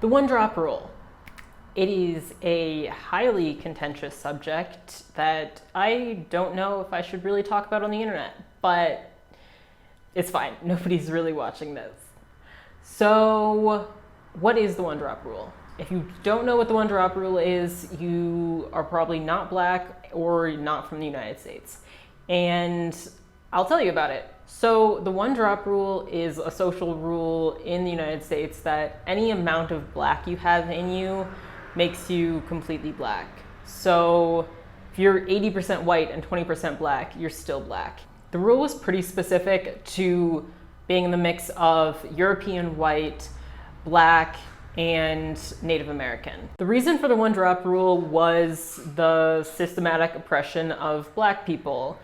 The one-drop rule. It is a highly contentious subject that I don't know if I should really talk about on the internet, but it's fine. Nobody's really watching this. So, what is the one-drop rule? If you don't know what the one-drop rule is, you are probably not Black or not from the United States. And I'll tell you about it. So the one-drop rule is a social rule in the United States that any amount of Black you have in you makes you completely Black. So if you're 80% white and 20% Black, you're still Black. The rule was pretty specific to being in the mix of European white, Black, and Native American. The reason for the one-drop rule was the systematic oppression of Black people.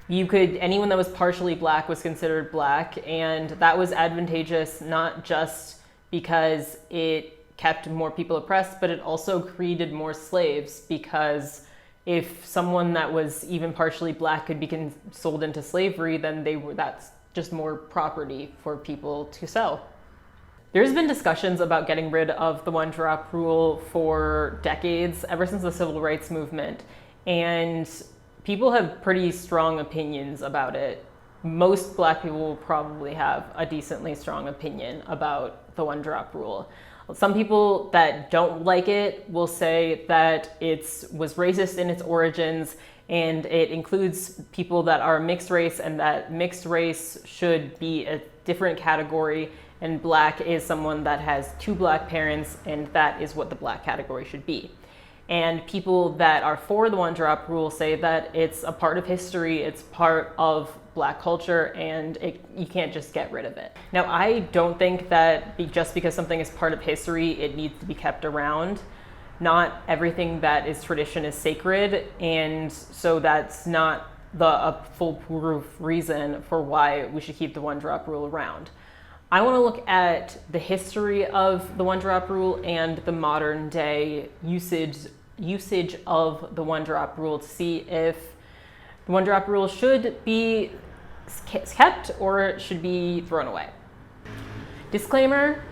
Anyone that was partially Black was considered Black, and that was advantageous not just because it kept more people oppressed, but it also created more slaves, because if someone that was even partially Black could be sold into slavery, then that's just more property for people to sell. There's been discussions about getting rid of the one-drop rule for decades, ever since the Civil Rights Movement, and people have pretty strong opinions about it. Most Black people will probably have a decently strong opinion about the one-drop rule. Some people that don't like it will say that it was racist in its origins, and it includes people that are mixed race, and that mixed race should be a different category, and Black is someone that has two Black parents, and that is what the Black category should be. And people that are for the one-drop rule say that it's a part of history, it's part of Black culture, and you can't just get rid of it. Now, I don't think that just because something is part of history, it needs to be kept around. Not everything that is tradition is sacred, and so that's not a foolproof reason for why we should keep the one-drop rule around. I want to look at the history of the one-drop rule and the modern day usage of the one-drop rule to see if the one-drop rule should be kept or should be thrown away. Disclaimer,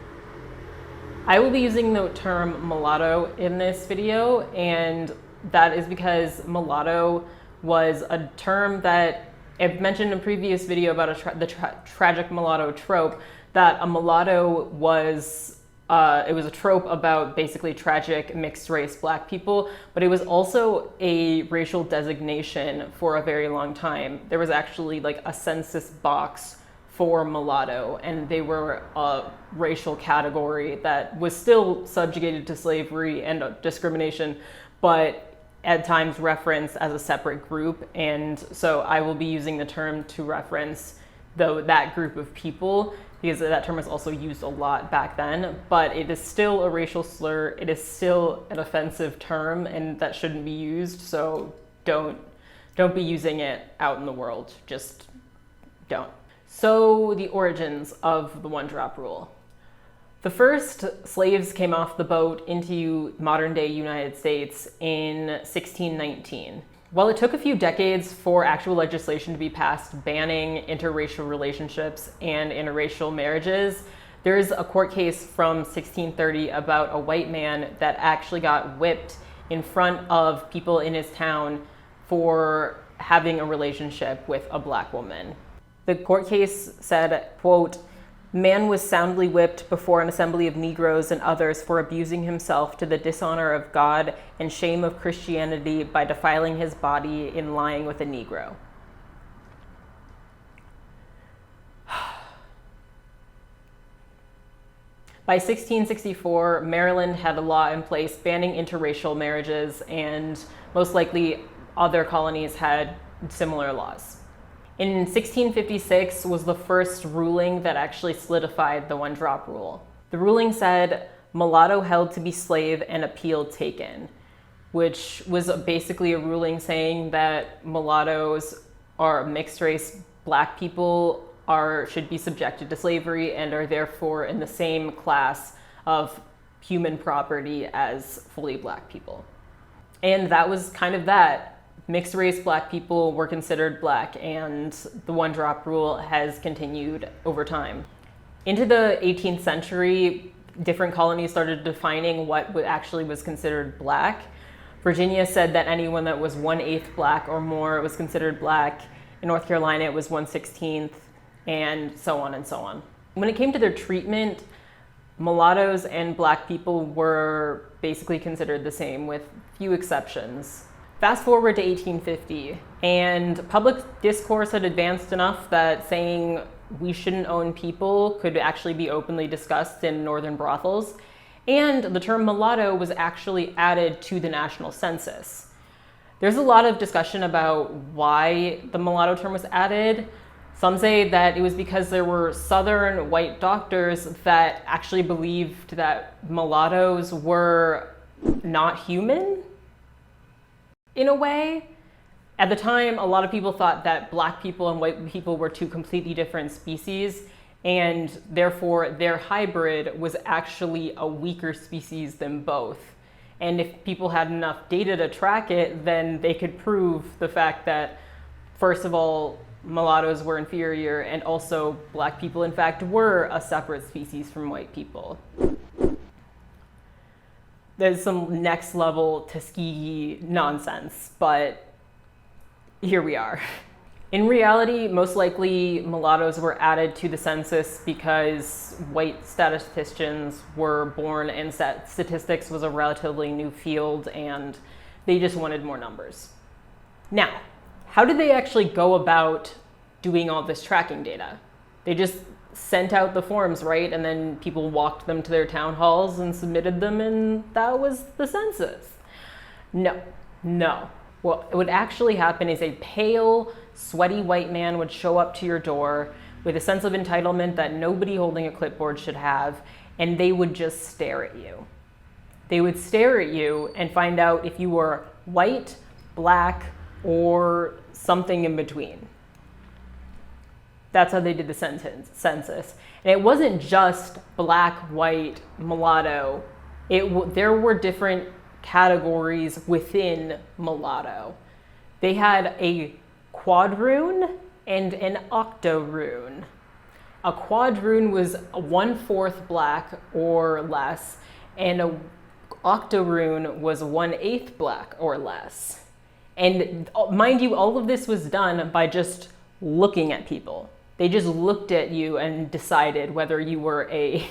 I will be using the term mulatto in this video, and that is because mulatto was a term that I've mentioned in a previous video about the tragic mulatto trope, that a mulatto was it was a trope about basically tragic mixed race Black people, but it was also a racial designation for a very long time. There was actually like a census box for mulatto, and they were a racial category that was still subjugated to slavery and discrimination, but at times referenced as a separate group. And so I will be using the term to reference that group of people, because that term was also used a lot back then, but it is still a racial slur. It is still an offensive term, and that shouldn't be used. So don't be using it out in the world. Just don't. So the origins of the one-drop rule. The first slaves came off the boat into modern day United States in 1619. While it took a few decades for actual legislation to be passed banning interracial relationships and interracial marriages, there's a court case from 1630 about a white man that actually got whipped in front of people in his town for having a relationship with a Black woman. The court case said, quote, "Man was soundly whipped before an assembly of Negroes and others for abusing himself to the dishonor of God and shame of Christianity by defiling his body in lying with a Negro." By 1664, Maryland had a law in place banning interracial marriages, and most likely other colonies had similar laws. In 1656 was the first ruling that actually solidified the one-drop rule. The ruling said, "Mulatto held to be slave and appeal taken," which was basically a ruling saying that mulattoes are mixed race Black people should be subjected to slavery and are therefore in the same class of human property as fully Black people. And that was kind of that. Mixed race Black people were considered Black, and the one-drop rule has continued over time. Into the 18th century, different colonies started defining what actually was considered black. Virginia said that anyone that was 1/8 black or more was considered black. In North Carolina, it was 1/16, and so on and so on. When it came to their treatment, mulattoes and black people were basically considered the same, with few exceptions. Fast forward to 1850, and public discourse had advanced enough that saying we shouldn't own people could actually be openly discussed in northern brothels, and the term mulatto was actually added to the national census. There's a lot of discussion about why the mulatto term was added. Some say that it was because there were Southern white doctors that actually believed that mulattoes were not human, in a way. At the time, a lot of people thought that black people and white people were two completely different species, and therefore their hybrid was actually a weaker species than both. And if people had enough data to track it, then they could prove the fact that, first of all, mulattoes were inferior, and also black people in fact were a separate species from white people. There's some next level Tuskegee nonsense, but here we are. In reality, most likely mulattoes were added to the census because white statisticians were born and statistics was a relatively new field and they just wanted more numbers. Now, how did they actually go about doing all this tracking data? They just sent out the forms, right? And then people walked them to their town halls and submitted them, and that was the census. No. What would actually happen is a pale, sweaty white man would show up to your door with a sense of entitlement that nobody holding a clipboard should have, and they would just stare at you. They would stare at you and find out if you were white, black, or something in between. That's how they did the census. And it wasn't just black, white, mulatto. There were different categories within mulatto. They had a quadroon and an octoroon. A quadroon was 1/4 black or less, and a octoroon was 1/8 black or less. And mind you, all of this was done by just looking at people. They just looked at you and decided whether you were a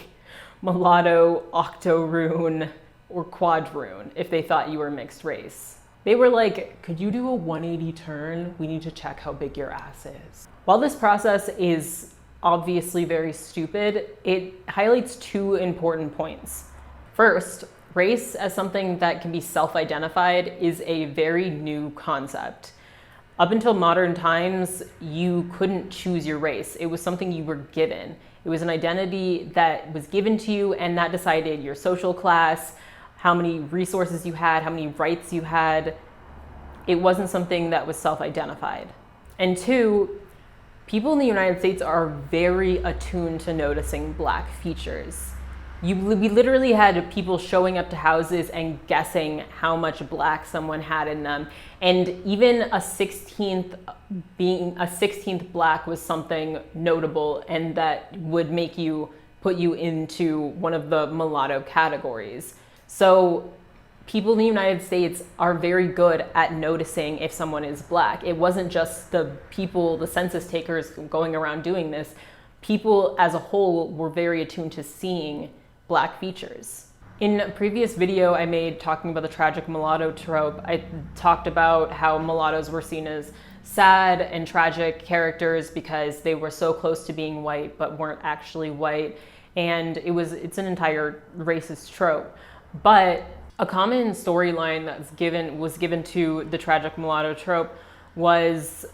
mulatto, octoroon, or quadroon if they thought you were mixed race. They were like, could you do a 180 turn? We need to check how big your ass is. While this process is obviously very stupid, it highlights two important points. First, race as something that can be self-identified is a very new concept. Up until modern times, you couldn't choose your race. It was something you were given. It was an identity that was given to you, and that decided your social class, how many resources you had, how many rights you had. It wasn't something that was self-identified. And two, people in the United States are very attuned to noticing black features. We literally had people showing up to houses and guessing how much black someone had in them. And even a 16th black was something notable, and that would put you into one of the mulatto categories. So people in the United States are very good at noticing if someone is black. It wasn't just the census takers going around doing this. People as a whole were very attuned to seeing black features. In a previous video I made talking about the tragic mulatto trope, I talked about how mulattoes were seen as sad and tragic characters because they were so close to being white but weren't actually white, and it's an entire racist trope. But a common storyline that was given to the tragic mulatto trope was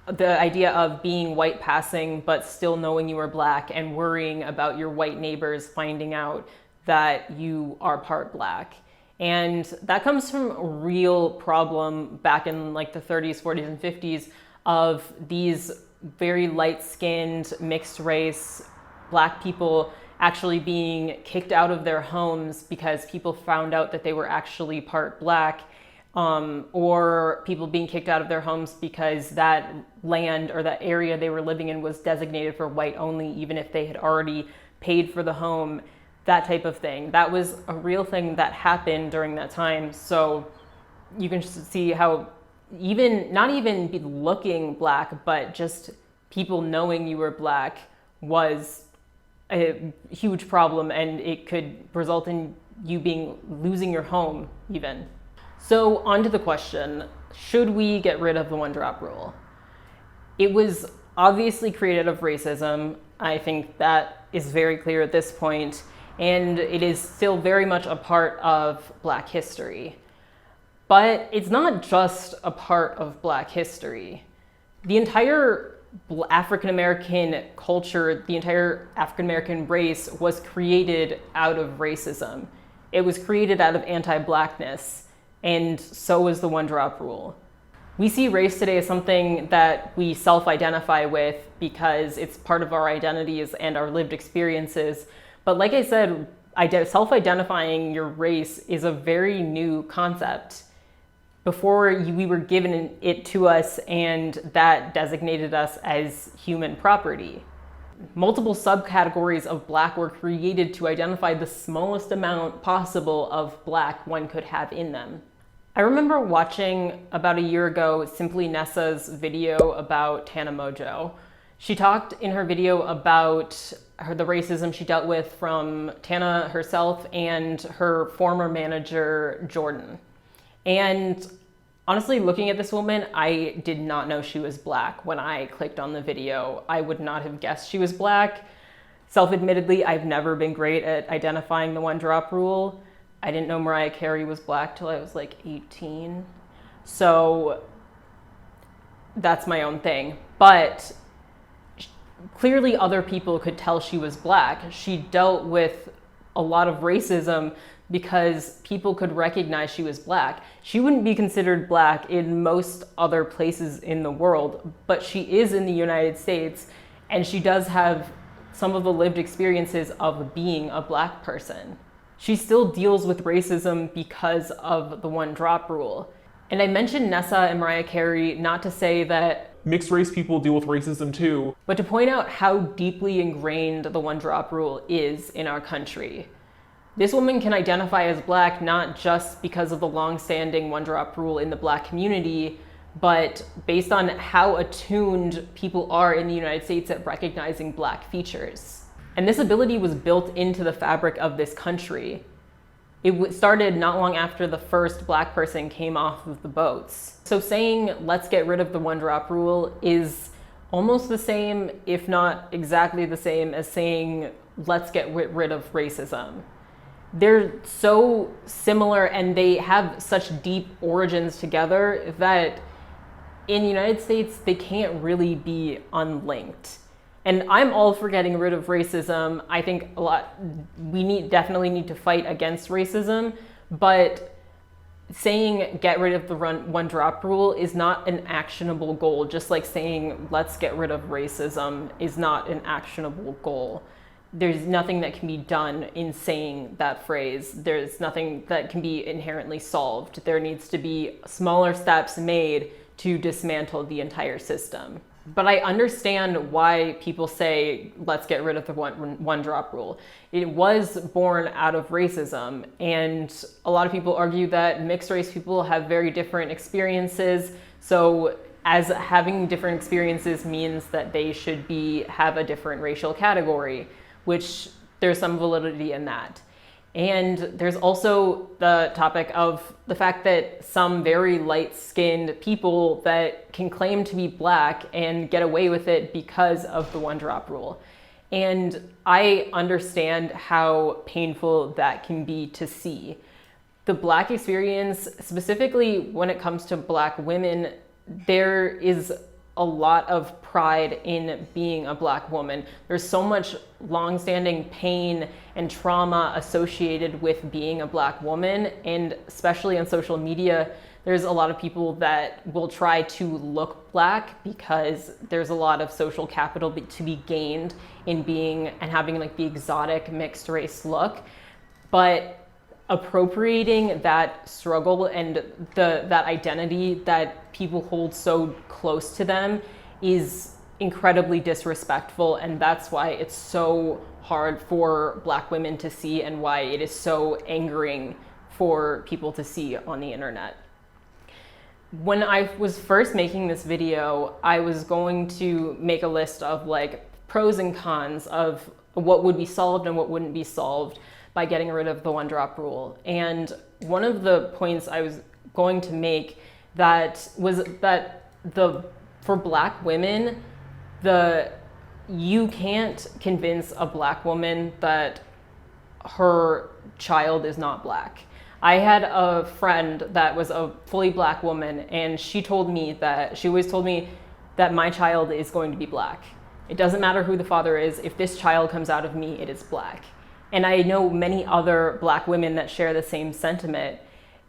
the idea of being white passing but still knowing you were black and worrying about your white neighbors finding out that you are part black. And that comes from a real problem back in like the 30s, 40s, and 50s of these very light-skinned, mixed race black people actually being kicked out of their homes because people found out that they were actually part black, or people being kicked out of their homes because that land or that area they were living in was designated for white only, even if they had already paid for the home that type of thing. That was a real thing that happened during that time. So you can just see how even, not even be looking black, but just people knowing you were black was a huge problem, and it could result in you losing your home even. So on to the question, should we get rid of the one drop rule? It was obviously created of racism. I think that is very clear at this point, and it is still very much a part of Black history. But it's not just a part of Black history. The entire African-American culture, the entire African-American race was created out of racism. It was created out of anti-Blackness, and so was the one drop rule. We see race today as something that we self-identify with because it's part of our identities and our lived experiences. But like I said, self-identifying your race is a very new concept. Before, we were given it to us, and that designated us as human property. Multiple subcategories of Black were created to identify the smallest amount possible of Black one could have in them. I remember watching about a year ago Simply Nessa's video about Tana Mojo. She talked in her video about the racism she dealt with from Tana herself and her former manager, Jordan. And honestly, looking at this woman, I did not know she was Black when I clicked on the video. I would not have guessed she was Black. Self-admittedly, I've never been great at identifying the one drop rule. I didn't know Mariah Carey was Black till I was like 18. So that's my own thing. But clearly other people could tell she was Black. She dealt with a lot of racism because people could recognize she was Black. She wouldn't be considered Black in most other places in the world, but she is in the United States, and she does have some of the lived experiences of being a Black person. She still deals with racism because of the one drop rule. And I mentioned Nessa and Mariah Carey not to say that mixed race people deal with racism too, but to point out how deeply ingrained the one drop rule is in our country. This woman can identify as Black not just because of the long-standing one drop rule in the Black community, but based on how attuned people are in the United States at recognizing Black features. And this ability was built into the fabric of this country. It started not long after the first Black person came off of the boats. So saying, let's get rid of the one drop rule is almost the same, if not exactly the same, as saying, let's get rid of racism. They're so similar, and they have such deep origins together that in the United States, they can't really be unlinked. And I'm all for getting rid of racism. I think we definitely need to fight against racism, but saying get rid of the one drop rule is not an actionable goal, just like saying let's get rid of racism is not an actionable goal. There's nothing that can be done in saying that phrase. There's nothing that can be inherently solved. There needs to be smaller steps made to dismantle the entire system. But I understand why people say, let's get rid of the one drop rule. It was born out of racism, and a lot of people argue that mixed race people have very different experiences. So as having different experiences means that they should have a different racial category, which there's some validity in that. And there's also the topic of the fact that some very light-skinned people that can claim to be Black and get away with it because of the one drop rule. And I understand how painful that can be to see. The Black experience, specifically when it comes to Black women, there is a lot of pride in being a Black woman. There's so much long-standing pain and trauma associated with being a Black woman, and especially on social media, there's a lot of people that will try to look Black because there's a lot of social capital to be gained in being and having like the exotic mixed race look. But appropriating that struggle and that identity that people hold so close to them is incredibly disrespectful, and that's why it's so hard for Black women to see and why it is so angering for people to see on the internet. When I was first making this video, I was going to make a list of like pros and cons of what would be solved and what wouldn't be solved by getting rid of the one-drop rule. And one of the points I was going to make that was that for Black women, you can't convince a Black woman that her child is not Black. I had a friend that was a fully Black woman, and she always told me that my child is going to be Black. It doesn't matter who the father is. If this child comes out of me, it is Black. And I know many other Black women that share the same sentiment.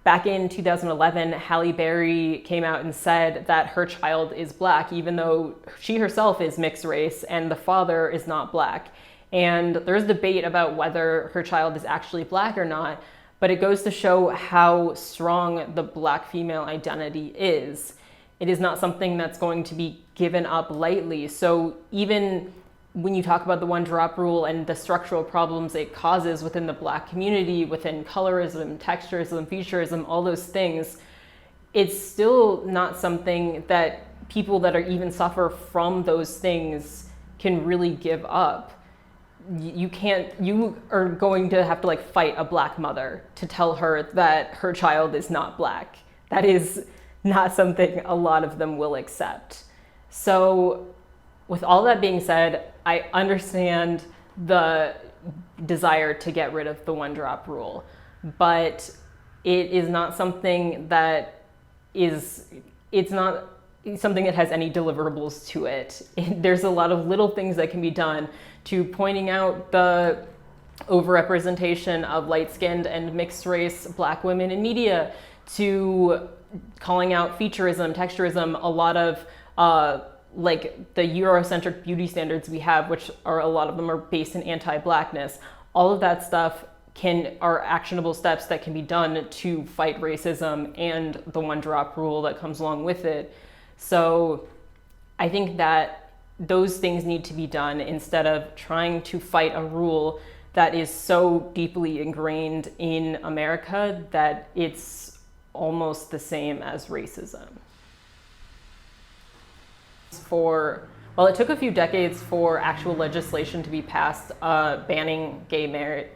Back in 2011, Halle Berry came out and said that her child is Black, even though she herself is mixed race and the father is not Black. And there's debate about whether her child is actually Black or not, but it goes to show how strong the Black female identity is. It is not something that's going to be given up lightly. So even when you talk about the one-drop rule and the structural problems it causes within the Black community, within colorism, texturism, featureism, all those things, it's still not something that people that are even suffer from those things can really give up. You are going to have to like fight a Black mother to tell her that her child is not Black. That is not something a lot of them will accept. So with all that being said, I understand the desire to get rid of the one-drop rule, but it is not something that it's not something that has any deliverables to it. There's a lot of little things that can be done, to pointing out the overrepresentation of light-skinned and mixed-race Black women in media, to calling out featureism, texturism, a lot of like the Eurocentric beauty standards we have, which a lot of them are based in anti-Blackness. All of that stuff are actionable steps that can be done to fight racism and the one-drop rule that comes along with it. So I think that those things need to be done instead of trying to fight a rule that is so deeply ingrained in America that it's almost the same as racism. Well, it took a few decades for actual legislation to be passed banning gay marriage,